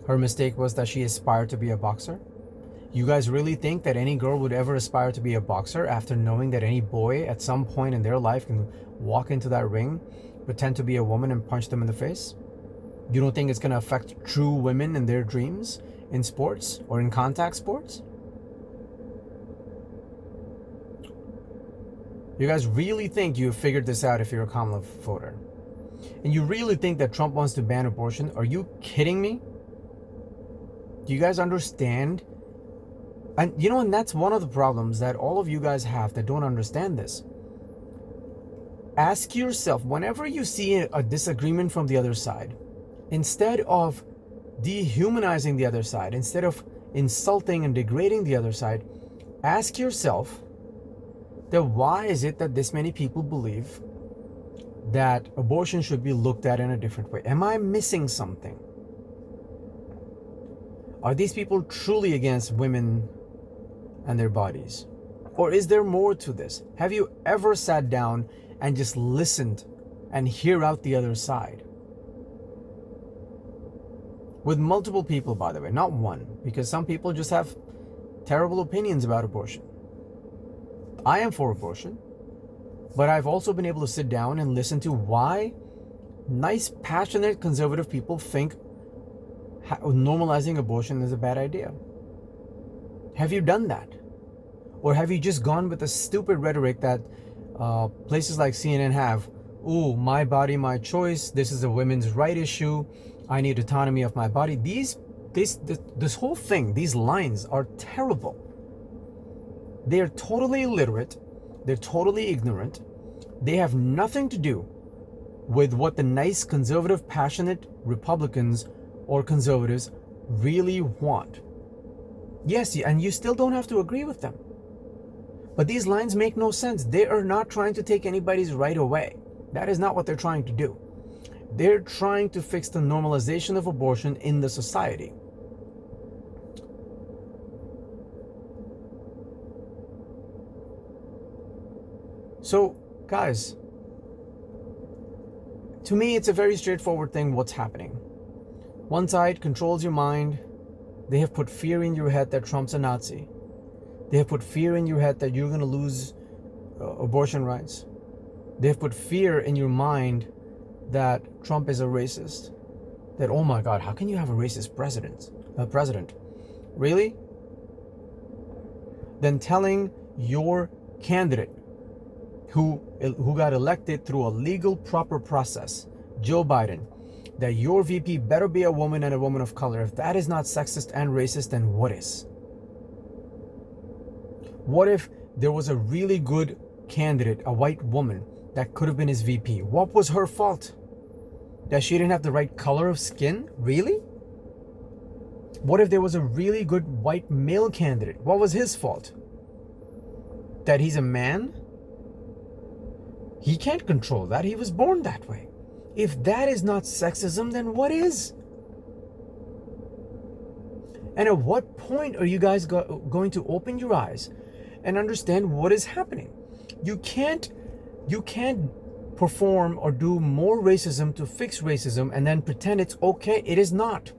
Her mistake was that she aspired to be a boxer. You guys really think that any girl would ever aspire to be a boxer after knowing that any boy at some point in their life can walk into that ring, pretend to be a woman, and punch them in the face? You don't think it's going to affect true women and their dreams in sports or in contact sports? You guys really think you have figured this out if you're a Kamala voter? And you really think that Trump wants to ban abortion? Are you kidding me? Do you guys understand? And and that's one of the problems that all of you guys have that don't understand this. Ask yourself, whenever you see a disagreement from the other side, instead of dehumanizing the other side, instead of insulting and degrading the other side, ask yourself that why is it that this many people believe that abortion should be looked at in a different way? Am I missing something? Are these people truly against women and their bodies? Or is there more to this? Have you ever sat down and just listened and hear out the other side? With multiple people, by the way, not one, because some people just have terrible opinions about abortion. I am for abortion, but I've also been able to sit down and listen to why nice, passionate, conservative people think normalizing abortion is a bad idea. Have you done that? Or have you just gone with the stupid rhetoric that places like CNN have? Ooh, my body, my choice. This is a women's right issue. I need autonomy of my body. This whole thing, these lines are terrible. They are totally illiterate. They're totally ignorant. They have nothing to do with what the nice, conservative, passionate Republicans or conservatives really want. Yes, and you still don't have to agree with them. But these lines make no sense. They are not trying to take anybody's right away. That is not what they're trying to do. They're trying to fix the normalization of abortion in the society. So, guys, to me, it's a very straightforward thing what's happening. One side controls your mind. They have put fear in your head that Trump's a Nazi. They have put fear in your head that you're going to lose abortion rights. They have put fear in your mind that Trump is a racist. That, oh my God, how can you have a racist president? Really? Then telling your candidate who got elected through a legal, proper process, Joe Biden, that your VP better be a woman and a woman of color. If that is not sexist and racist, then what is? What if there was a really good candidate, a white woman, that could have been his VP? What was her fault? That she didn't have the right color of skin? Really? What if there was a really good white male candidate? What was his fault? That he's a man? He can't control that. He was born that way. If that is not sexism, then what is? And at what point are you guys going to open your eyes and understand what is happening? You can't perform or do more racism to fix racism and then pretend it's okay. It is not.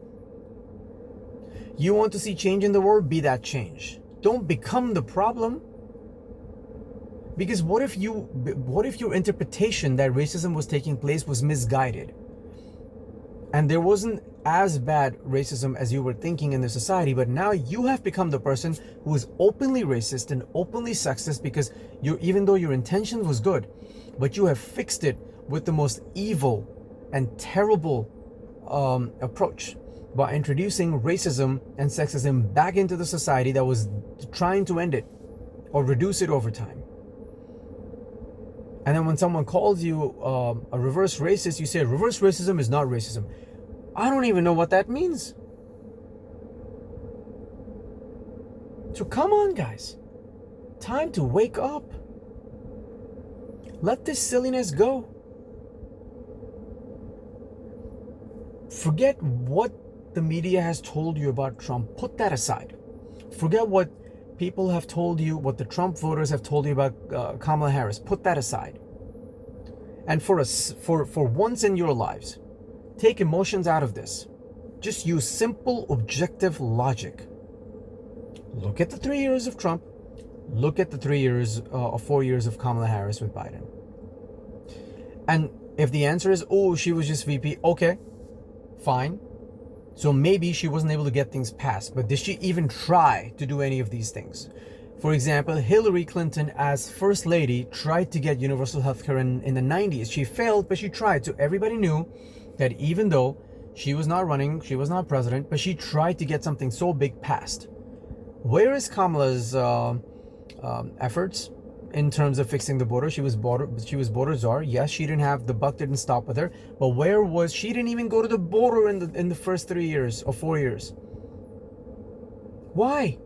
You want to see change in the world? Be that change. Don't become the problem. Because what if your interpretation that racism was taking place was misguided? And there wasn't as bad racism as you were thinking in the society, but now you have become the person who is openly racist and openly sexist because even though your intention was good, but you have fixed it with the most evil and terrible approach by introducing racism and sexism back into the society that was trying to end it or reduce it over time. And then when someone calls you a reverse racist, you say reverse racism is not racism. I don't even know what that means. So come on, guys. Time to wake up. Let this silliness go. Forget what the media has told you about Trump. Put that aside. Forget what people have told you, what the Trump voters have told you about Kamala Harris. Put that aside. And for once in your lives, take emotions out of this. Just use simple, objective logic. Look at the 3 years of Trump. Look at the 3 years or 4 years of Kamala Harris with Biden. And if the answer is, oh, she was just VP, okay, fine. So maybe she wasn't able to get things passed, but did she even try to do any of these things? For example, Hillary Clinton as First Lady tried to get universal healthcare in the 90s. She failed, but she tried. So everybody knew that even though she was not running, she was not president, but she tried to get something so big passed. Where is Kamala's efforts in terms of fixing the border? She was border czar. Yes, she didn't have, the buck didn't stop with her, but where was, she didn't even go to the border in the first 3 years or 4 years. Why?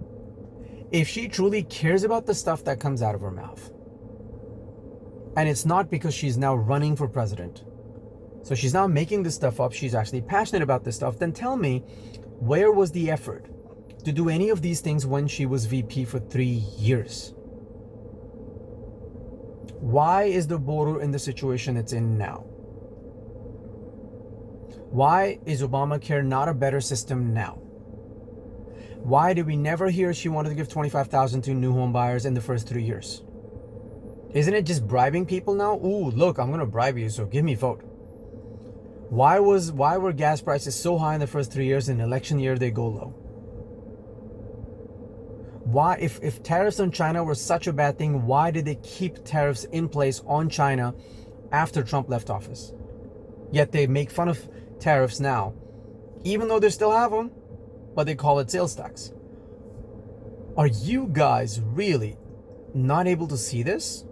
If she truly cares about the stuff that comes out of her mouth, and it's not because she's now running for president, so she's not making this stuff up, she's actually passionate about this stuff, then tell me, where was the effort to do any of these things when she was VP for 3 years? Why is the border in the situation it's in now? Why is Obamacare not a better system now? Why did we never hear she wanted to give $25,000 to new home buyers in the first 3 years? Isn't it just bribing people now? Ooh, look, I'm going to bribe you, so give me vote. Why were gas prices so high in the first 3 years, in election year they go low? Why, if tariffs on China were such a bad thing, why did they keep tariffs in place on China after Trump left office? Yet they make fun of tariffs now, even though they still have them, but they call it sales tax. Are you guys really not able to see this?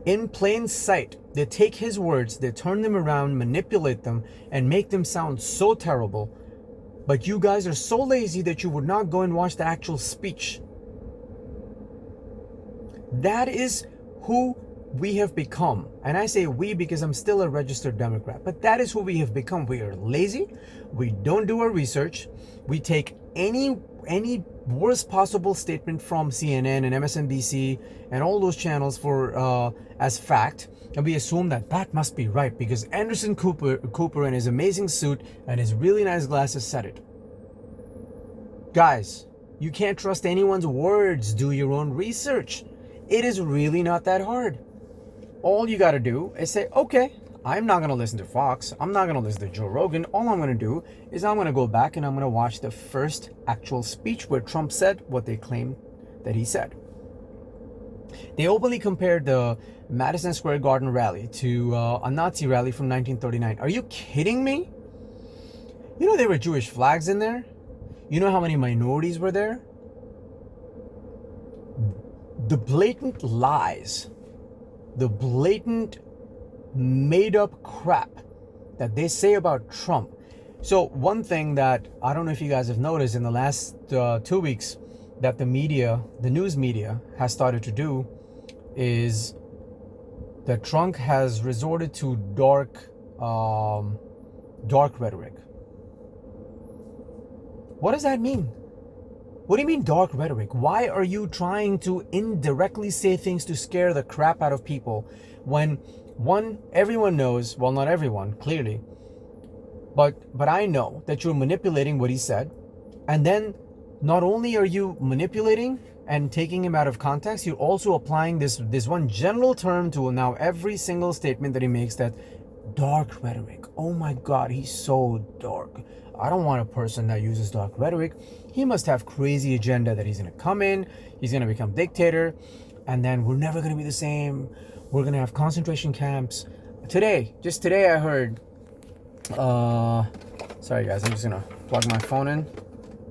In plain sight, they take his words, they turn them around, manipulate them, and make them sound so terrible. But you guys are so lazy that you would not go and watch the actual speech. That is who we have become. And I say we because I'm still a registered Democrat. But that is who we have become. We are lazy. We don't do our research. We take any worst possible statement from CNN and MSNBC and all those channels for as fact. And we assume that must be right because Anderson Cooper in his amazing suit and his really nice glasses said it. Guys, you can't trust anyone's words. Do your own research. It is really not that hard. All you got to do is say, okay, I'm not going to listen to Fox. I'm not going to listen to Joe Rogan. All I'm going to do is I'm going to go back and I'm going to watch the first actual speech where Trump said what they claim that he said. They openly compared the Madison Square Garden rally to a Nazi rally from 1939. Are you kidding me? You know there were Jewish flags in there? You know how many minorities were there? The blatant lies, the blatant made up crap that they say about Trump. So one thing that I don't know if you guys have noticed in the last 2 weeks that the media, the news media has started to do is that Trump has resorted to dark rhetoric. What does that mean? What do you mean dark rhetoric? Why are you trying to indirectly say things to scare the crap out of people when, one, everyone knows, well, not everyone, clearly, but I know that you're manipulating what he said, and then not only are you manipulating and taking him out of context, you're also applying this one general term to now every single statement that he makes, that dark rhetoric. Oh my God, he's so dark. I don't want a person that uses dark rhetoric. He must have crazy agenda that he's going to come in, he's going to become dictator, and then we're never going to be the same. We're going to have concentration camps. Just today I heard, sorry guys, I'm just going to plug my phone in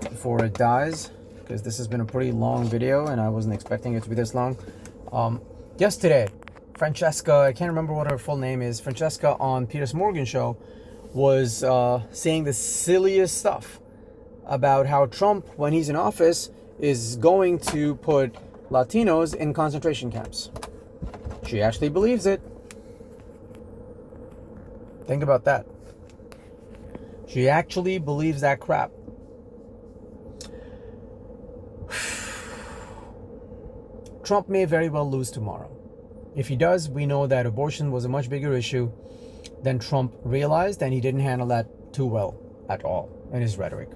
before it dies, because this has been a pretty long video and I wasn't expecting it to be this long. Yesterday, Francesca, I can't remember what her full name is, Francesca on Piers Morgan show was saying the silliest stuff about how Trump, when he's in office, is going to put Latinos in concentration camps. She actually believes it. Think about that. She actually believes that crap. Trump may very well lose tomorrow. If he does, we know that abortion was a much bigger issue than Trump realized, and he didn't handle that too well at all in his rhetoric.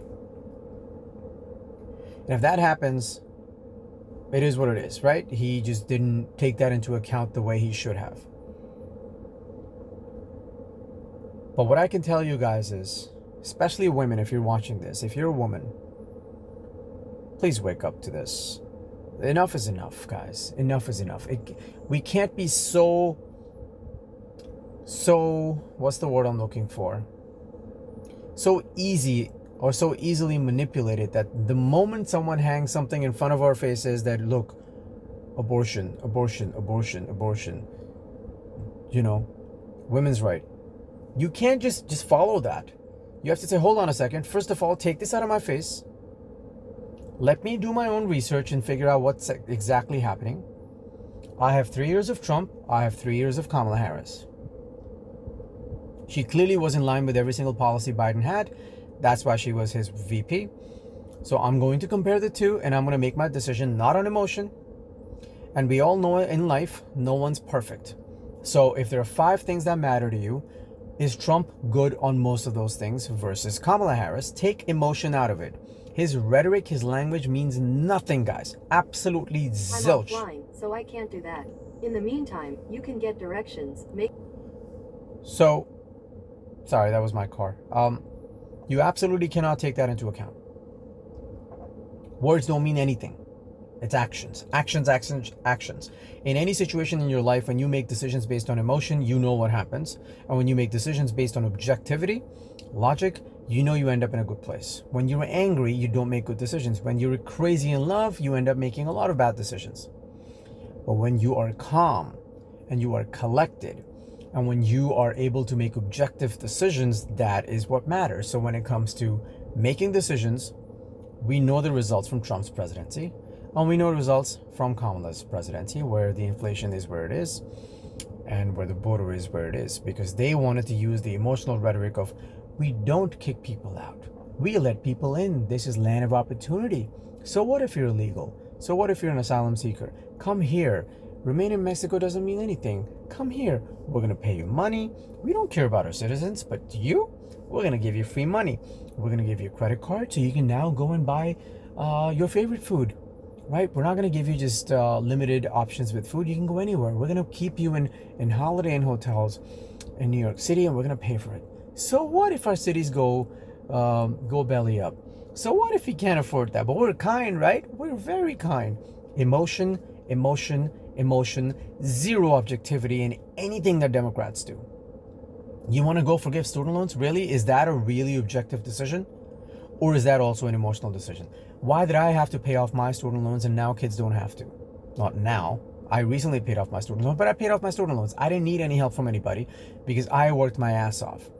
And if that happens, it is what it is, right? He just didn't take that into account the way he should have. But what I can tell you guys is, especially women, if you're watching this, if you're a woman, please wake up to this. Enough is enough, guys. Enough is enough. We can't be so, what's the word I'm looking for? So easy or so easily manipulated that the moment someone hangs something in front of our faces that, look, abortion, abortion, abortion, abortion, you know, women's right. You can't just follow that. You have to say, hold on a second. First of all, take this out of my face. Let me do my own research and figure out what's exactly happening. I have 3 years of Trump. I have 3 years of Kamala Harris. She clearly was in line with every single policy Biden had. That's why she was his VP. So I'm going to compare the two, and I'm going to make my decision not on emotion. And we all know in life, no one's perfect. So if there are 5 things that matter to you, is Trump good on most of those things versus Kamala Harris? Take emotion out of it. His rhetoric, his language means nothing, guys. Absolutely zilch. I'm offline, so I can't do that. In the meantime, you can get directions. So, sorry, that was my car. You absolutely cannot take that into account. Words don't mean anything. It's actions. Actions, actions, actions. In any situation in your life, when you make decisions based on emotion, you know what happens. And when you make decisions based on objectivity, logic, you know you end up in a good place. When you're angry, you don't make good decisions. When you're crazy in love, you end up making a lot of bad decisions. But when you are calm and you are collected, and when you are able to make objective decisions, that is what matters. So when it comes to making decisions, we know the results from Trump's presidency, and we know the results from Kamala's presidency, where the inflation is where it is and where the border is where it is, because they wanted to use the emotional rhetoric of, we don't kick people out. We let people in. This is land of opportunity. So what if you're illegal? So what if you're an asylum seeker? Come here. Remain in Mexico doesn't mean anything. Come here. We're going to pay you money. We don't care about our citizens, but you? We're going to give you free money. We're going to give you a credit card so you can now go and buy your favorite food, right? We're not going to give you just limited options with food. You can go anywhere. We're going to keep you in Holiday Inn hotels in New York City, and we're going to pay for it. So what if our cities go belly up? So what if we can't afford that? But we're kind, right? We're very kind. Emotion, emotion, emotion, zero objectivity in anything that Democrats do. You want to go forgive student loans? Really? Is that a really objective decision? Or is that also an emotional decision? Why did I have to pay off my student loans and now kids don't have to? Not now. I recently paid off my student loans, but I paid off my student loans. I didn't need any help from anybody because I worked my ass off.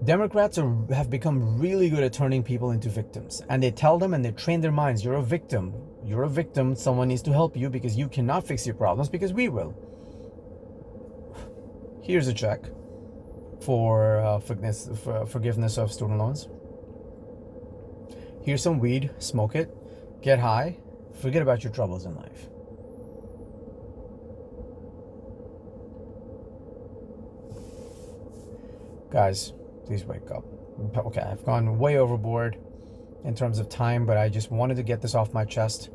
Democrats have become really good at turning people into victims, and they tell them and they train their minds, you're a victim. You're a victim. Someone needs to help you because you cannot fix your problems because we will. Here's a check. for forgiveness of student loans. Here's some weed, smoke it, get high, forget about your troubles in life. Guys, please wake up. Okay, I've gone way overboard in terms of time, but I just wanted to get this off my chest.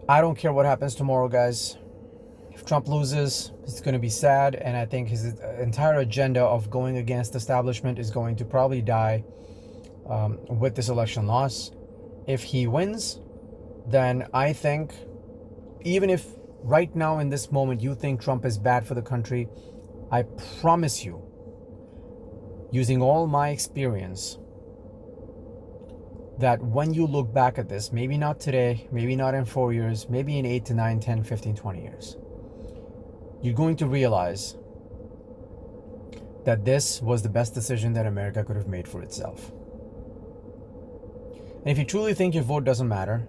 I don't care what happens tomorrow, guys. If Trump loses, it's going to be sad, and I think his entire agenda of going against establishment is going to probably die with this election loss. If he wins, then I think, even if right now in this moment you think Trump is bad for the country, I promise you, using all my experience, that when you look back at this, maybe not today, maybe not in 4 years, maybe in 8 to 9, 10, 15, 20 years, you're going to realize that this was the best decision that America could have made for itself. And if you truly think your vote doesn't matter,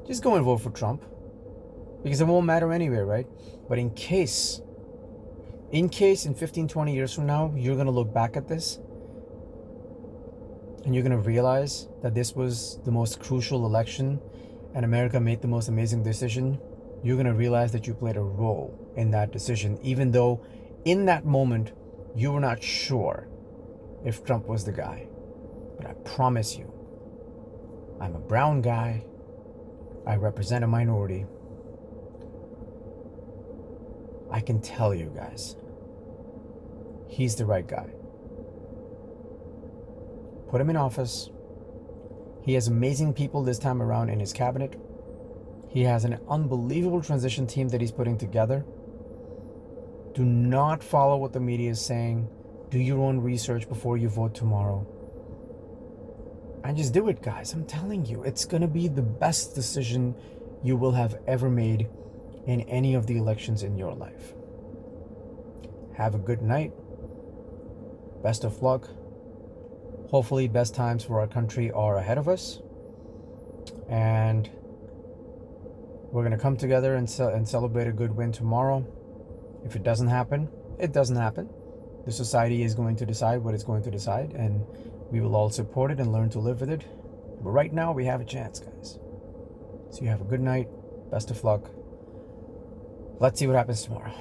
just go and vote for Trump, because it won't matter anyway, right? But in case in 15, 20 years from now, you're going to look back at this and you're going to realize that this was the most crucial election and America made the most amazing decision, you're going to realize that you played a role in that decision, even though in that moment you were not sure if Trump was the guy. But I promise you, I'm a brown guy. I represent a minority. I can tell you guys, he's the right guy. Put him in office. He has amazing people this time around in his cabinet. He has an unbelievable transition team that he's putting together. Do not follow what the media is saying. Do your own research before you vote tomorrow. And just do it, guys. I'm telling you, it's going to be the best decision you will have ever made in any of the elections in your life. Have a good night. Best of luck. Hopefully, best times for our country are ahead of us. And we're going to come together and celebrate a good win tomorrow. If it doesn't happen, it doesn't happen. The society is going to decide what it's going to decide, and we will all support it and learn to live with it. But right now, we have a chance, guys. So you have a good night. Best of luck. Let's see what happens tomorrow.